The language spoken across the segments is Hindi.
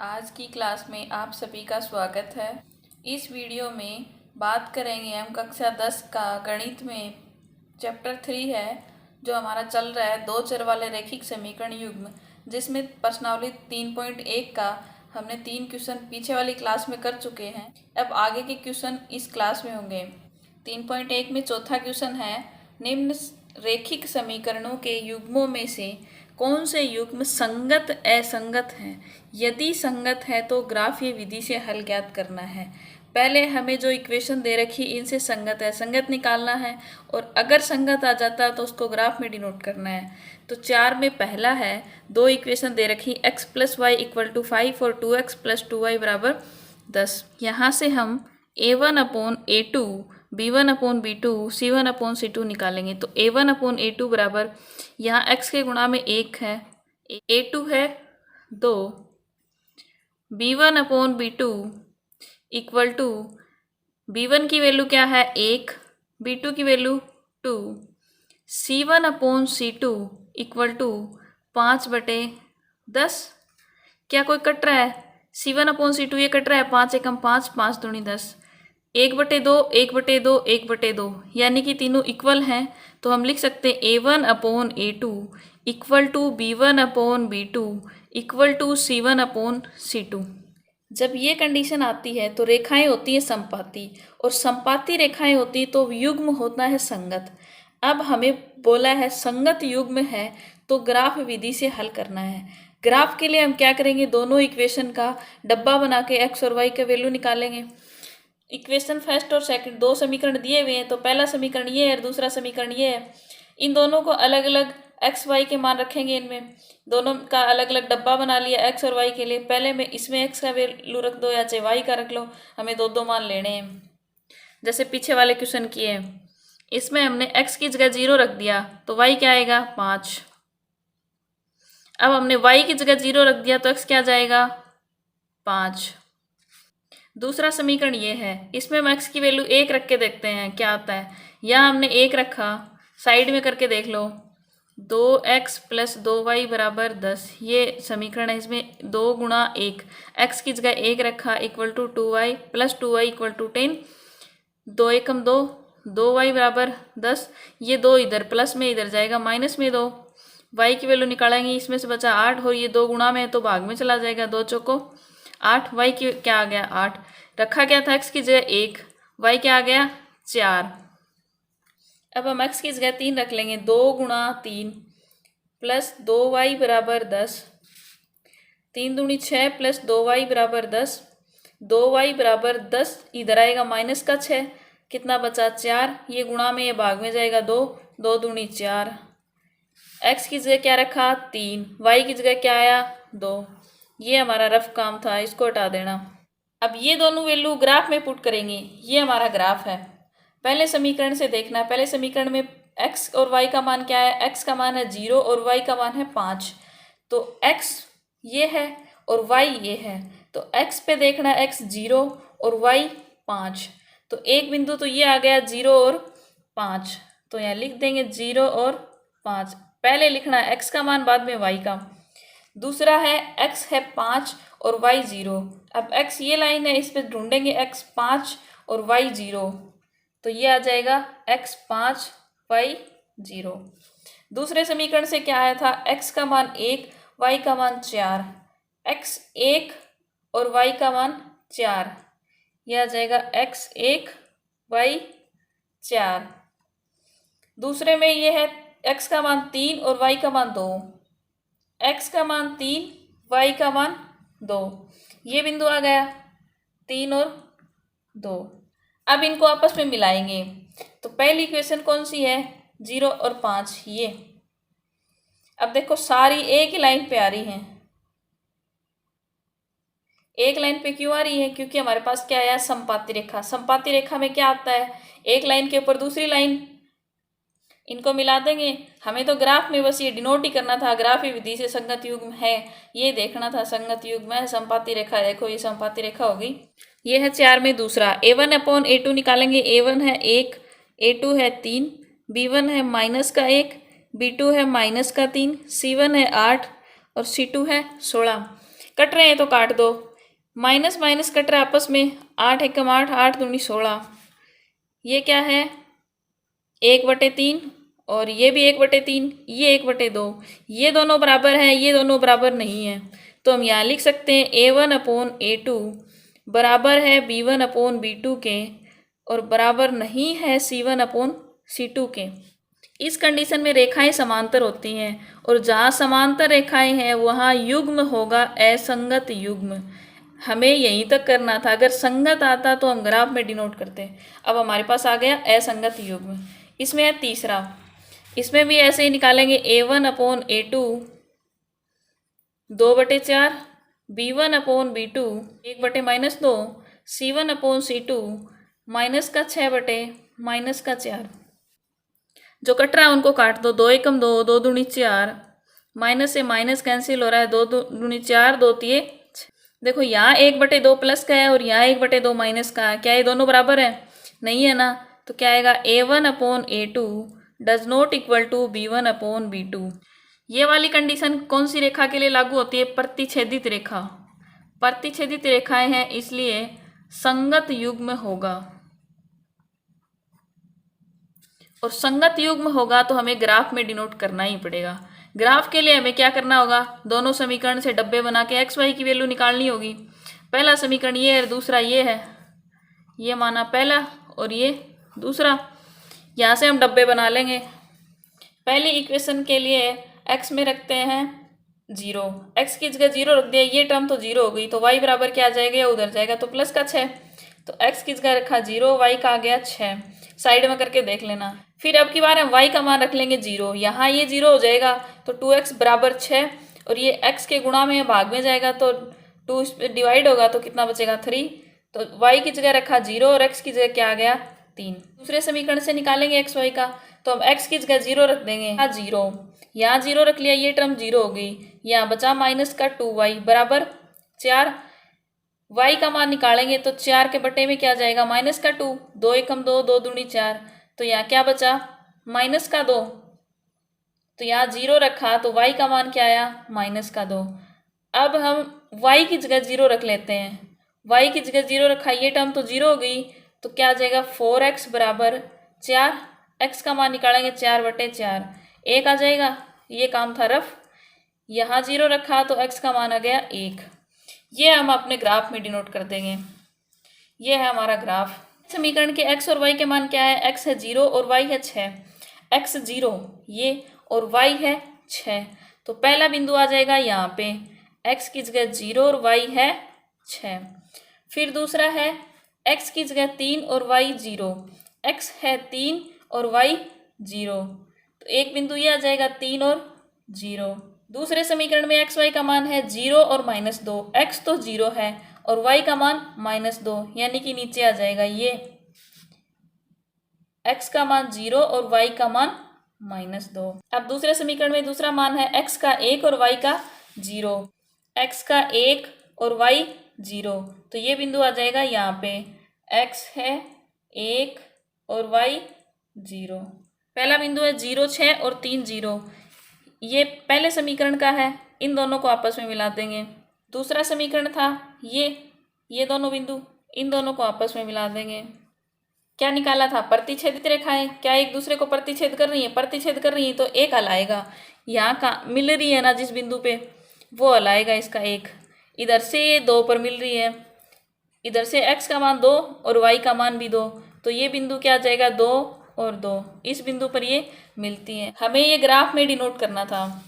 आज की क्लास में आप सभी का स्वागत है। इस वीडियो में बात करेंगे हम कक्षा 10 का गणित में चैप्टर 3 है जो हमारा चल रहा है दो चर वाले रैखिक समीकरण युग्म, जिसमें प्रश्नावली 3.1 का हमने 3 क्वेश्चन पीछे वाली क्लास में कर चुके हैं। अब आगे के क्वेश्चन इस क्लास में होंगे। 3.1 में चौथा क्वेश्चन है, निम्न रैखिक समीकरणों के युग्मों में से कौन से युग्म संगत असंगत हैं? यदि संगत है तो ग्राफीय विधि से हल ज्ञात करना है। पहले हमें जो इक्वेशन दे रखी इनसे संगत है संगत निकालना है, और अगर संगत आ जाता है तो उसको ग्राफ में डिनोट करना है। तो 4 में पहला है, दो इक्वेशन दे रखी x + y = 5 और 2x + 2y = 10। यहाँ से हम a1/a2 b1/b2 c1/c2 निकालेंगे। तो a1/a2 बराबर यहाँ x के गुणा में 1 है, a2 है 2, b1/b2 इक्वल टू b1 की वैल्यू क्या है 1, b2 की वैल्यू 2, c1/c2 इक्वल टू 5/10। क्या कोई कट रहा है? c1/c2 ये कट रहा है, 5 एकम 5, 5 दूनी 10, 1/2 1/2 1/2, यानी कि तीनों इक्वल हैं। तो हम लिख सकते हैं a1/a2 equal to b1/b2 equal to c1/c2। जब ये कंडीशन आती है तो रेखाएं होती हैं संपाती, और संपाती रेखाएं होती तो युग्म होता है संगत। अब हमें बोला है संगत युग्म है तो ग्राफ विधि से हल करना है। ग्राफ के लिए हम क्या करेंगे, दोनों इक्वेशन का डब्बा बना के x और y का वैल्यू निकालेंगे। इक्वेशन फर्स्ट और सेकंड दो समीकरण दिए हुए हैं, तो पहला समीकरण ये है और दूसरा समीकरण ये है। इन दोनों को अलग अलग x y के मान रखेंगे, इनमें दोनों का अलग अलग डब्बा बना लिया x और y के लिए। पहले में इसमें x का वैल्यू रख दो या चाहे y का रख लो, हमें दो दो मान लेने हैं जैसे पीछे वाले क्वेश्चन किए हैं। इसमें हमने x की जगह 0 रख दिया तो y क्या आएगा 5। अब हमने y की जगह 0 रख दिया तो x क्या जाएगा 5। दूसरा समीकरण ये है, इसमें हम x की वैल्यू 1 रख के देखते हैं क्या आता है। यहाँ हमने 1 रखा, साइड में करके देख लो, 2x + 2y = 10। ये समीकरण है, इसमें 2 × 1, x की जगह 1 रखा equal to 2y + 2y = 10, 2 Ekam 2, 2y = 10। ये 2 इधर प्लस में इधर जाएगा माइनस में 2, y की वैल्यू निकालेंगे, इसमें से बचा 8 और ये 2 गुणा में है तो भाग में चला जाएगा, 2 चौको 8, y की क्या आ गया 8। रखा क्या था x की जगह 1, y क्या आ गया 4। अब हम x की जगह 3 रख लेंगे, 2 × 3 + 2y = 10, 3 दूनी 6 + 2y = 10, 2y = 10 इधर आएगा माइनस का 6, कितना बचा 4, ये गुणा में ये भाग में जाएगा 2, 2 दूनी 4। x की जगह क्या रखा 3, y की जगह क्या आया 2। ये हमारा रफ काम था, इसको हटा देना। अब ये दोनों वैल्यू ग्राफ में पुट करेंगे, ये हमारा ग्राफ है। पहले समीकरण से देखना, पहले समीकरण में x और y का मान क्या है, x का मान है 0 और y का मान है 5। तो x ये है और y ये है, तो x पे देखना x 0 और y 5। तो एक बिंदु तो ये आ गया 0 और 5, तो यहाँ लिख देंगे 0 और 5। पहले लिखना है x का मान, बाद में y का। दूसरा है x है 5 और y 0। अब x ये लाइन है, इस पर ढूंढेंगे x 5 और y 0, तो ये आ जाएगा x 5 y 0। दूसरे समीकरण से क्या आया था, x का मान 1 y का मान 4, x 1 और y का मान 4, यह आ जाएगा x 1 y 4। दूसरे में ये है x का मान 3 और y का मान 2, x का मान 3 y का मान 2, ये बिंदु आ गया 3 और 2। अब इनको आपस में मिलाएंगे, तो पहली इक्वेशन कौन सी है 0 और 5 ये। अब देखो सारी एक ही लाइन पे आ रही हैं, एक लाइन पे क्यों आ रही है, क्योंकि हमारे पास क्या आया संपाती रेखा। संपाती रेखा में क्या आता है, एक लाइन के ऊपर दूसरी लाइन, इनको मिला देंगे। हमें तो ग्राफ में बस ये डिनोट ही करना था, ग्राफी विधि से संगत युग्म है ये देखना था, संगत युग्म है संपाती रेखा। देखो ये संपाती रेखा होगी, ये है 4 में दूसरा। a1/a2 निकालेंगे, a1 है 1, a2 है 3, b1 है -1, b2 है -3, c1 है 8 और c2 है 16। कट रहे हैं तो काट दो, माइनस माइनस कट रहा है आपस में, 8 एकम 8, 8 दूनी 16, ये क्या है 1/3, और ये भी 1/3, ये 1/2, ये दोनों बराबर हैं, ये दोनों बराबर नहीं है, तो हम यहाँ लिख सकते हैं A1/A2 बराबर है B1/B2 के और बराबर नहीं है C1/C2 के। इस कंडीशन में रेखाएं समांतर होती हैं और जहाँ समांतर रेखाएं हैं वहाँ युग्म होगा असंगत युग्म। हमें यहीं तक करना था, अगर संगत आता तो हम ग्राफ में डिनोट करते। अब हमारे पास आ गया असंगत युग्म। इसमें है तीसरा, इसमें भी ऐसे ही निकालेंगे A1/A2 2/4, B1/B2 1/-2, C1/C2 -6/-4। जो कट रहा है उनको काट दो, 2 एकम 2, 2 दूनी 4, माइनस से माइनस कैंसिल हो रहा है, 2 दूनी 4, 2 तिये 6। देखो यहाँ 1/2 प्लस का है और यहाँ 1/2 माइनस का है, क्या ये दोनों बराबर है? नहीं है ना, तो क्या आएगा A1/A2 does not equal to B1/B2। ये वाली कंडीशन कौन सी रेखा के लिए लागू होती है? प्रतिच्छेदित रेखा। प्रतिच्छेदित रेखाएं हैं इसलिए संगत युग्म होगा, और संगत युग्म होगा तो हमें ग्राफ में डिनोट करना ही पड़ेगा। ग्राफ के लिए हमें क्या करना होगा? दोनों समीकरण से डब्बे बना के एक्स वाई की वैल्यू निकालनी होगी। पहला समीकरण ये है, दूसरा ये है, ये माना पहला और ये दूसरा। यहाँ से हम डब्बे बना लेंगे। पहली इक्वेशन के लिए एक्स में रखते हैं 0, एक्स की जगह 0 रख दिया, ये टर्म तो 0 हो गई, तो वाई बराबर क्या आ जाएगा? या उधर जाएगा तो प्लस का 6, तो एक्स की जगह रखा 0, वाई का आ गया 6। साइड में करके देख लेना। फिर अब की बार हम y का मान रख लेंगे 0, यहाँ ये 0 हो जाएगा तो 2x बराबर 6, और ये x के गुणा में भाग में जाएगा तो 2 इस पर डिवाइड होगा तो कितना बचेगा 3। तो y की जगह रखा 0 और x की जगह क्या आ गया 3। दूसरे समीकरण से निकालेंगे x y का, तो हम x की जगह 0 रख देंगे, यहाँ 0, यहाँ 0 रख लिया, ये टर्म 0 हो गई, यहाँ बचा माइनस का 2y बराबर 4। y का मान निकालेंगे तो 4 के बटे में क्या जाएगा? माइनस का 2, 2 एकम 2, 2 दूनी 4, तो यहाँ क्या बचा? माइनस का 2। तो यहाँ 0 रखा तो y का मान क्या आया? माइनस का 2। अब हम y की जगह 0 रख लेते हैं, y की जगह 0 रखा, ये टर्म तो 0 हो गई, तो क्या आ जाएगा? 4x बराबर 4, x का मान निकालेंगे 4/4, 1 आ जाएगा। ये काम था रफ, यहाँ 0 रखा तो x का मान आ गया 1। ये हम अपने ग्राफ में डिनोट कर देंगे। ये है हमारा ग्राफ। समीकरण के x और y के मान क्या है? x है 0 और y है 6, x 0 ये और y है 6, तो पहला बिंदु आ जाएगा यहाँ पे, x की जगह 0 और y है 6। फिर दूसरा है x की जगह 3 और y 0, x है 3 और y 0, तो एक बिंदु ये आ जाएगा 3 और 0। दूसरे समीकरण में x y का मान है 0 और -2, x तो 0 है और y का मान -2, यानी कि नीचे आ जाएगा ये x का मान 0 और y का मान -2। अब दूसरे समीकरण में दूसरा मान है x का 1 और y का 0, x का 1 और y 0, तो ये बिंदु आ जाएगा यहाँ पे, x है 1 और y 0। पहला बिंदु है 0 6 और 3 0, ये पहले समीकरण का है, इन दोनों को आपस में मिला देंगे। दूसरा समीकरण था ये दोनों बिंदु, इन दोनों को आपस में मिला देंगे। क्या निकाला था? प्रतिच्छेदित रेखाएं क्या एक दूसरे को प्रतिच्छेद कर रही है? प्रतिच्छेद कर रही है तो एक हल आएगा, यहाँ का मिल रही है ना जिस बिंदु पे, वो हल आएगा इसका एक। इधर से ये 2 पर मिल रही है, इधर से x का मान 2 और y का मान भी 2, तो ये बिंदु क्या आ जाएगा? 2 और 2, इस बिंदु पर ये मिलती है। हमें ये ग्राफ में डिनोट करना था।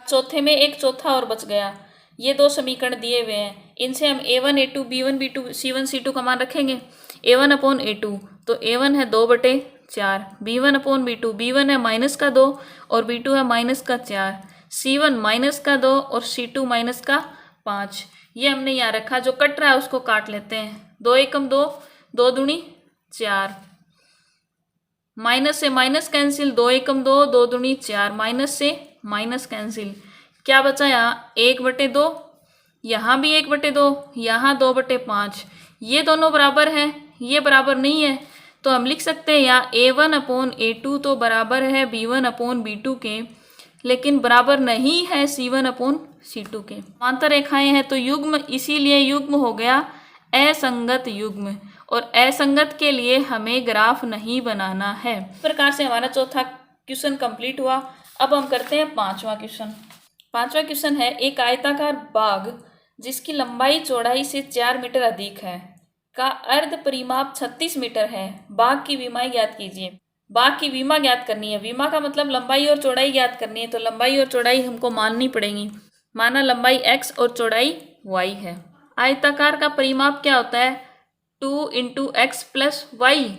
चौथे में एक चौथा और बच गया, ये 2 समीकरण दिए हुए हैं, इनसे हम A1 A2 B1 B2 C1 C2 का मान रखेंगे। A1/A2 तो A1 है 2/4, B1/B2 B1 है -2 और B2 है -4, C1 -2 और C2 -5। ये हमने यहाँ रखा, जो कट रहा है उसको काट लेते हैं, 2 एकम 2, 2 दूनी 4, माइनस से माइनस कैंसिल, 2 एकम 2, 2 दूनी 4, माइनस से माइनस कैंसिल, क्या बचा यहाँ? 1/2, यहाँ भी 1/2, यहाँ 2/5, ये दोनों बराबर हैं, ये बराबर नहीं है, तो हम लिख सकते हैं यहाँ A1/A2 तो बराबर है B1/B2 के, लेकिन बराबर नहीं है C1/C2 C2 के। समांतर रेखाएं हैं तो युग्म, इसीलिए युग्म हो गया असंगत युग्म, और असंगत के लिए हमें ग्राफ नहीं बनाना है। इस प्रकार से हमारा चौथा क्वेश्चन कंप्लीट हुआ। अब हम करते हैं पांचवा क्वेश्चन। पांचवा क्वेश्चन है, एक आयताकार बाग जिसकी लंबाई चौड़ाई से 4 मीटर अधिक है का अर्ध परिमाप 36 मीटर है। बाग की विमाएं ज्ञात कीजिए। बाग की विमा ज्ञात करनी है। विमा का मतलब लंबाई और चौड़ाई ज्ञात करनी है, तो लंबाई और चौड़ाई हमको माननी पड़ेगी। माना लंबाई x और चौड़ाई y है। आयताकार का परिमाप क्या होता है? 2 इंटू एक्स प्लस वाई,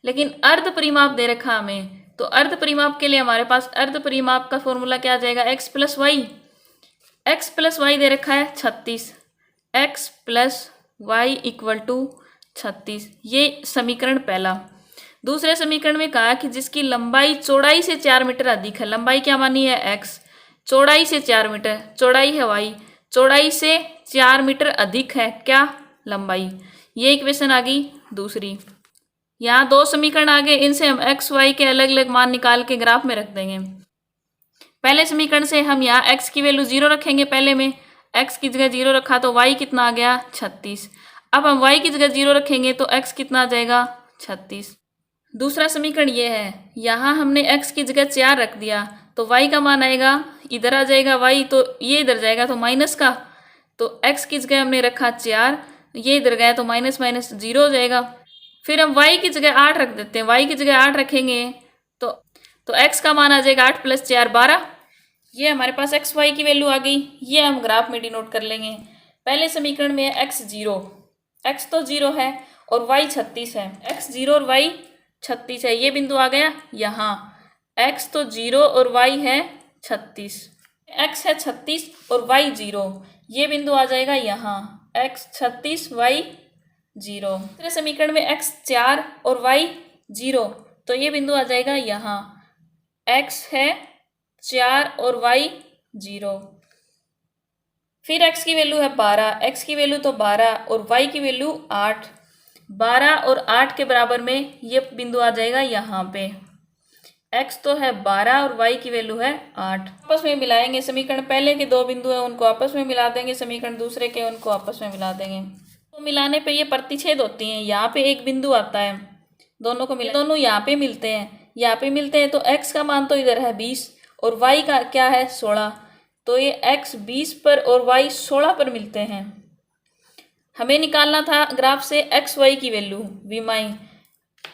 लेकिन अर्ध परिमाप दे रखा हमें, तो अर्ध परिमाप के लिए हमारे पास अर्ध परिमाप का फॉर्मूला क्या आ जाएगा? x plus y. X plus y दे रखा है 36, x plus y equal to 36, ये समीकरण पहला। दूसरे समीकरण में कहा कि जिसकी लंबाई चौड़ाई से 4 मीटर अधिक है। लंबाई क्या मानी है? x, चौड़ाई से 4 मीटर, चौड़ाई है y, चौड़ाई से 4 मीटर अधिक है क्या? लंबाई। ये इक्वेशन आ गई दूसरी। यहाँ दो समीकरण आ गए, इनसे हम x y के अलग अलग मान निकाल के ग्राफ में रख देंगे। पहले समीकरण से हम यहाँ x की वैल्यू 0 रखेंगे। पहले में x की जगह 0 रखा तो y कितना आ गया? 36। अब हम y की जगह 0 रखेंगे तो x कितना आ जाएगा? 36। दूसरा समीकरण ये है, यहाँ हमने x की जगह 4 रख दिया तो y का मान आएगा, इधर आ जाएगा y, तो ये इधर जाएगा तो माइनस का, तो x की जगह हमने रखा 4, ये इधर गया तो माइनस माइनस 0 हो जाएगा। फिर हम y की जगह 8 रख देते हैं। y की जगह 8 रखेंगे तो x का मान आ जाएगा 8 प्लस 4 12। ये हमारे पास x y की वैल्यू आ गई। ये हम ग्राफ में डिनोट कर लेंगे। पहले समीकरण में है x 0, x तो 0 है और y 36 है। x 0 और y 36 है, ये बिंदु आ गया यहाँ। x तो 0 और y है 36, x है 36 और y 0, ये बिंदु आ जाएगा यहाँ। x 36 y 0। दूसरे समीकरण में x 4 और y 0, तो ये बिंदु आ जाएगा यहाँ। x है 4 और y 0। फिर x की वैल्यू है 12, x की वैल्यू तो 12 और y की वैल्यू 8। 12 और 8 के बराबर में ये बिंदु आ जाएगा यहाँ पे। x तो है 12 और y की वैल्यू है 8। आपस में मिलाएंगे। समीकरण पहले के दो बिंदु है उनको आपस में मिला देंगे, समीकरण दूसरे के उनको आपस में मिला देंगे। तो मिलाने पे ये प्रतिच्छेद होती हैं। यहाँ पे एक बिंदु आता है, दोनों को मिला, दोनों यहाँ पे मिलते हैं, यहाँ पे मिलते हैं, तो x का मान तो इधर है 20 और y का क्या है 16, तो ये x 20 पर और y 16 पर मिलते हैं। हमें निकालना था ग्राफ से x y की वैल्यू, विमाएं,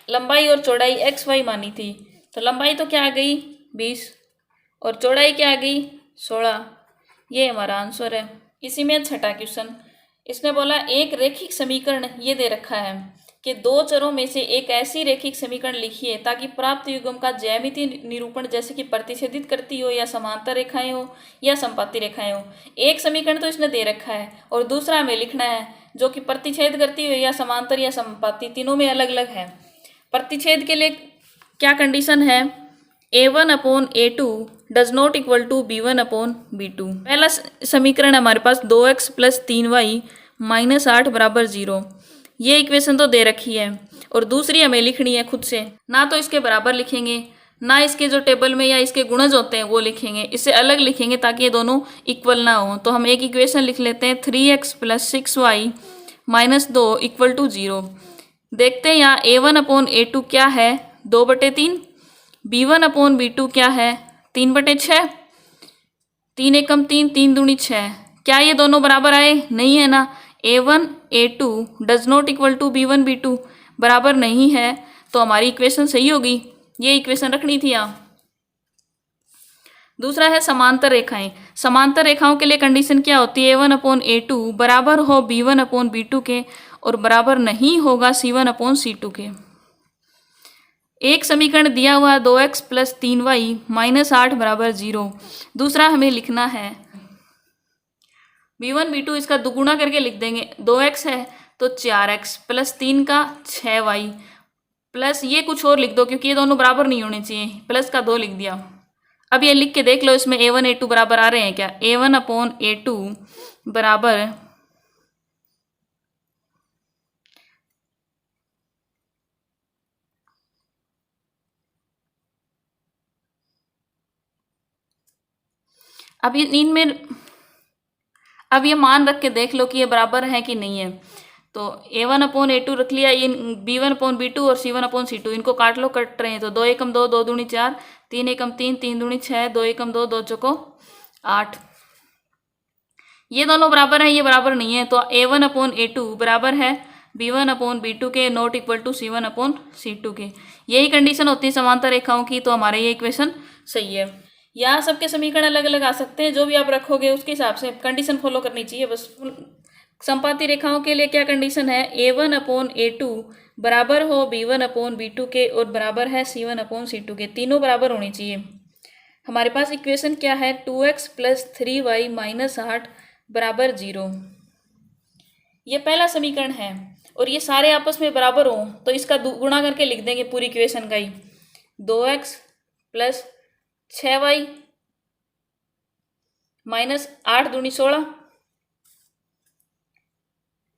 लंबाई और चौड़ाई x y मानी थी, तो लंबाई तो क्या आ गई 20 और चौड़ाई क्या आ गई 16। ये हमारा आंसर है। इसी में छठा क्वेश्चन, इसने बोला एक रैखिक समीकरण ये दे रखा है कि दो चरों में से एक ऐसी रैखिक समीकरण लिखिए ताकि प्राप्त युग्म का ज्यामितीय निरूपण जैसे कि प्रतिच्छेदित करती हो या समांतर रेखाएं हो या समपाती रेखाएं हो। एक समीकरण तो इसने दे रखा है और दूसरा हमें लिखना है जो कि प्रतिच्छेद करती हो या समांतर या समपाती, तीनों में अलग अलग है। प्रतिच्छेद के लिए क्या कंडीशन है? a1/a2 does not equal to b1/b2। पहला समीकरण हमारे पास 2x प्लस 3y माइनस 8 बराबर 0, ये इक्वेशन तो दे रखी है और दूसरी हमें लिखनी है खुद से। ना तो इसके बराबर लिखेंगे, ना इसके जो टेबल में या इसके गुणज होते हैं वो लिखेंगे, इससे अलग लिखेंगे ताकि ये दोनों इक्वल ना हो। तो हम एक इक्वेशन लिख लेते हैं 3x plus 6y minus 2 equal to 0। देखते हैं यहाँ a1/a2 क्या है 2/3, b1/b2 क्या है 3/6, 3 एकम 3, 3 दूनी 6। क्या ये दोनों बराबर आए? नहीं है ना। a1/a2 does not equal to b1/b2 बराबर नहीं है, तो हमारी इक्वेशन सही होगी। ये इक्वेशन रखनी थी यहाँ। दूसरा है समांतर रेखाएं। समांतर रेखाओं के लिए कंडीशन क्या होती है? a1/a2 बराबर हो b1/b2 के और बराबर नहीं होगा c1/c2 के। एक समीकरण दिया हुआ 2x प्लस 3y माइनस 8 बराबर 0। दूसरा हमें लिखना है b1/b2, इसका दुगुना करके लिख देंगे। 2x है तो 4x प्लस 3 का 6y प्लस ये कुछ और लिख दो क्योंकि ये दोनों बराबर नहीं होने चाहिए, प्लस का 2 लिख दिया। अब ये लिख के देख लो इसमें a1/a2 बराबर आ रहे हैं क्या? a1/a2 बराबर अब इनमें अब ये मान रख के देख लो कि ये बराबर है कि नहीं है। तो A1/A2 रख लिया, ये B1/B2 और C1/C2 इनको काट लो, कट रहे हैं तो 2 एकम 2, 2 दूनी 4, 3 एकम 3, 3 दूनी 6, 2 एकम 2, 2 चौको 8। ये दोनों बराबर है, ये बराबर नहीं है, तो A1/A2 बराबर है B1/B2 के, नॉट इक्वल टू C1/C2 के। यही कंडीशन होती है समांतर रेखाओं की, तो हमारे ये इक्वेशन सही है। यहाँ सबके समीकरण अलग अलग आ सकते हैं, जो भी आप रखोगे उसके हिसाब से कंडीशन फॉलो करनी चाहिए बस। समपाती रेखाओं के लिए क्या कंडीशन है, A1/A2 बराबर हो B1/B2 के और बराबर है C1/C2 के, तीनों बराबर होनी चाहिए। हमारे पास इक्वेशन क्या है, 2x + 3y - 8 बराबर 0। ये पहला समीकरण है और ये सारे आपस में बराबर हो तो इसका गुणा करके लिख देंगे पूरी इक्वेशन का ही। 2x + 6y - 8 दूनी 16।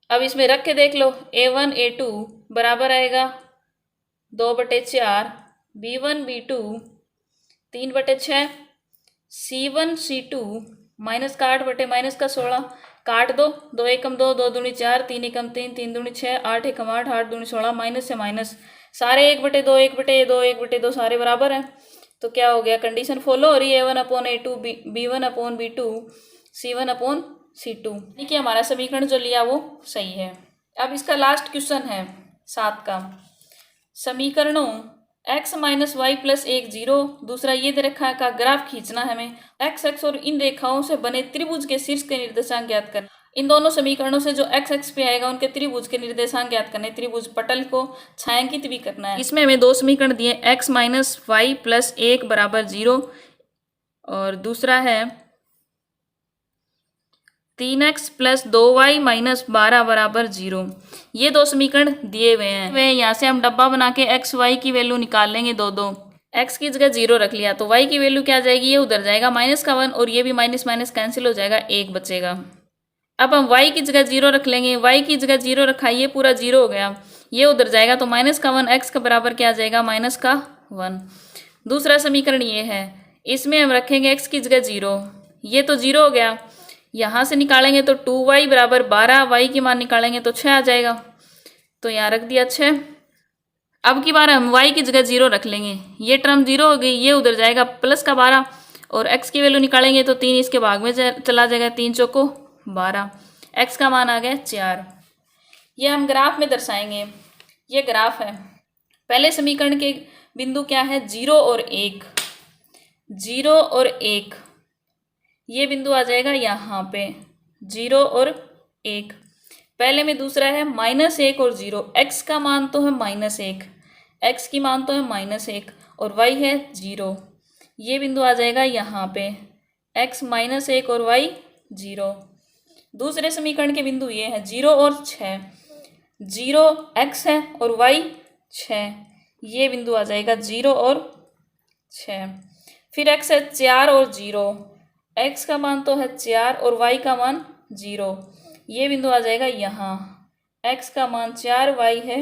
अब इसमें रख के देख लो, A1/A2 बराबर आएगा 2/4, B1/B2 3/6, C1/C2 -8/-16 काट दो, 2 एकम 2, 2 दूनी 4, 3 एकम 3, 3 दूनी 6, 8 एकम 8, 8 दूनी 16, माइनस से माइनस सारे 1/2, 1/2, 1/2 सारे बराबर हैं। तो क्या हो गया, कंडीशन फॉलो हो रही है, A1/A2 B1/B2 C1/C2, यानी कि हमारा समीकरण जो लिया वो सही है। अब इसका लास्ट क्वेश्चन है 7 का, समीकरणों x - y + 1 0, दूसरा ये दे रखा का ग्राफ खींचना है हमें, x और इन रेखाओं से बने त्रिभुज के शीर्ष के निर्देशांक ज्ञात करना। इन दोनों समीकरणों से जो x पे आएगा उनके त्रिभुज के निर्देशांक ज्ञात करने, त्रिभुज पटल को छायांकित भी करना है। इसमें हमें दो समीकरण दिए, x - y + 1 बराबर 0 और दूसरा है 3x + 2y - 12 बराबर 0। ये दो समीकरण दिए हुए हैं, वे यहाँ से हम डब्बा बना के x y की वैल्यू निकाल लेंगे। दो x की जगह 0 रख लिया तो y की वैल्यू क्या आ जाएगी, ये उधर जाएगा -1 और ये भी माइनस कैंसिल हो जाएगा, 1 बचेगा। अब हम y की जगह 0 रख लेंगे, y की जगह 0 रखा, ये पूरा 0 हो गया, ये उधर जाएगा तो -1 x का बराबर क्या आ जाएगा, -1। दूसरा समीकरण ये है, इसमें हम रखेंगे x की जगह 0, ये तो 0 हो गया, यहाँ से निकालेंगे तो 2y बराबर 12, y की मान निकालेंगे तो 6 आ जाएगा, तो यहाँ रख दिया 6। अब की बार हम y की जगह 0 रख लेंगे, ये टर्म 0 हो गई, ये उधर जाएगा +12 और x की वैल्यू निकालेंगे तो 3 इसके भाग में चला जाएगा, 3 चौको 12, x का मान आ गया 4। ये हम ग्राफ में दर्शाएंगे, ये ग्राफ है। पहले समीकरण के बिंदु क्या है, 0 और 1, 0 और 1, ये बिंदु आ जाएगा यहाँ पे 0 और 1। पहले में दूसरा है -1 और 0, x का मान तो है -1, x की मान तो है -1 और y है 0, ये बिंदु आ जाएगा यहाँ पे x -1 और y 0। दूसरे समीकरण के बिंदु ये है 0 और 6, 0 x है और y 6, ये बिंदु आ जाएगा 0 और 6। फिर x है 4 और 0, x का मान तो है 4 और y का मान 0, ये बिंदु आ जाएगा यहाँ, x का मान 4, y है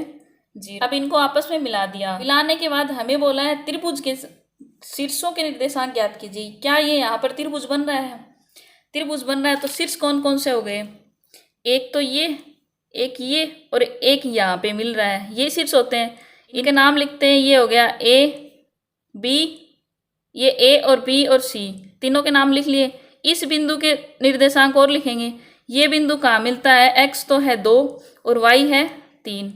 0। अब इनको आपस में मिला दिया, मिलाने के बाद हमें बोला है त्रिभुज के शीर्षों के निर्देशांक ज्ञात कीजिए। क्या ये यहाँ पर त्रिभुज बन रहा है, त्रिभुज बन रहा है तो शीर्ष कौन कौन से हो गए, एक तो ये, एक ये और एक यहाँ पे मिल रहा है, ये शीर्ष होते हैं, इनके नाम लिखते हैं। ये हो गया A B, ये A और B और C तीनों के नाम लिख लिए। इस बिंदु के निर्देशांक और लिखेंगे, ये बिंदु कहाँ मिलता है, x तो है 2 और y है 3,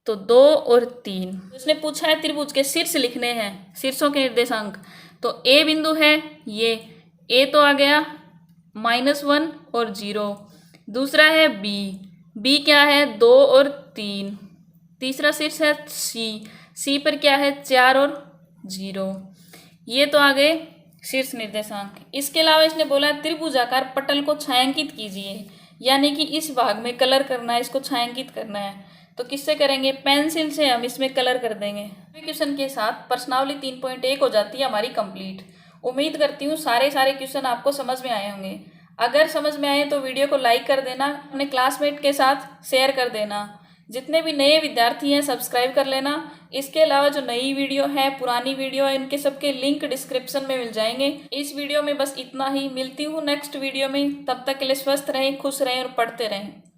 तो 2 और 3। उसने पूछा है त्रिभुज के शीर्ष लिखने हैं, शीर्षों के निर्देशांक, तो A बिंदु है ये, A तो आ गया -1 और 0। दूसरा है B, B क्या है 2 और 3। तीसरा शीर्ष है C, C पर क्या है 4 और 0। ये तो आ गए शीर्ष निर्देशांक। इसके अलावा इसने बोला त्रिभुजाकार पटल को छायांकित कीजिए, यानी कि इस भाग में कलर करना है, इसको छायांकित करना है। तो किससे करेंगे, पेंसिल से हम इसमें कलर कर देंगे। क्वेश्चन के साथ प्रश्नावली 3.1 हो जाती है हमारी कंप्लीट। उम्मीद करती हूँ सारे क्वेश्चन आपको समझ में आए होंगे। अगर समझ में आए तो वीडियो को लाइक कर देना, अपने क्लासमेट के साथ शेयर कर देना। जितने भी नए विद्यार्थी हैं सब्सक्राइब कर लेना। इसके अलावा जो नई वीडियो है, पुरानी वीडियो है, इनके सबके लिंक डिस्क्रिप्शन में मिल जाएंगे। इस वीडियो में बस इतना ही। मिलती हूँ नेक्स्ट वीडियो में। तब तक के लिए स्वस्थ रहें, खुश रहें और पढ़ते रहें।